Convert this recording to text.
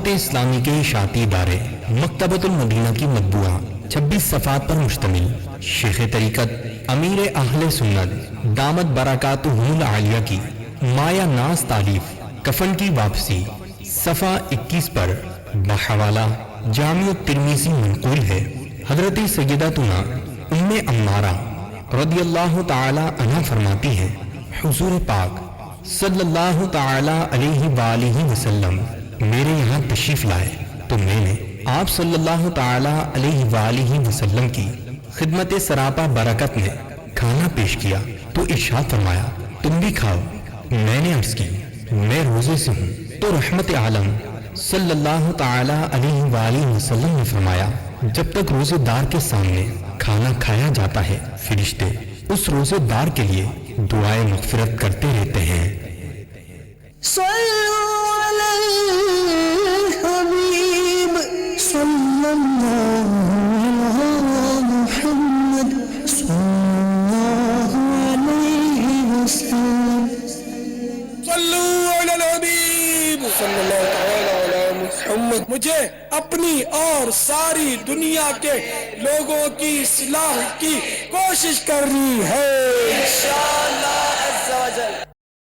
دعوت اسلامی کے اشاعتی ادارے مکتبۃ المدینہ کی مطبوعہ 26 صفحات پر مشتمل شیخ طریقت امیر اہل سنت دامت برکاتہم العالیہ کی مایہ ناز تالیف کفن کی واپسی صفحہ 21 پر بحوالہ جامع الترمذی منقول ہے۔ حضرت سیدتنا ام عمارہ رضی اللہ تعالی عنہ فرماتی ہیں، حضور پاک صلی اللہ تعالی علیہ وآلہ وسلم میرے یہاں تشریف لائے تو میں نے آپ صلی اللہ تعالی علیہ وآلہ وسلم کی خدمت سراپا برکت میں کھانا پیش کیا تو ارشاد فرمایا تم بھی کھاؤ۔ میں نے عرض کی میں روزے سے ہوں، تو رحمت عالم صلی اللہ تعالی علیہ وآلہ وسلم نے فرمایا جب تک روزے دار کے سامنے کھانا کھایا جاتا ہے فرشتے اس روزے دار کے لیے دعائے مغفرت کرتے رہتے ہیں۔ صلوا علی الحبیب صلی اللہ علی محمد صلی اللہ علیہ وسلم۔ صلو علی الحبیب صلی اللہ تعالی علی محمد۔ مجھے اپنی اور ساری دنیا کے لوگوں کی اصلاح کی کوشش کرنی ہے انشاءاللہ۔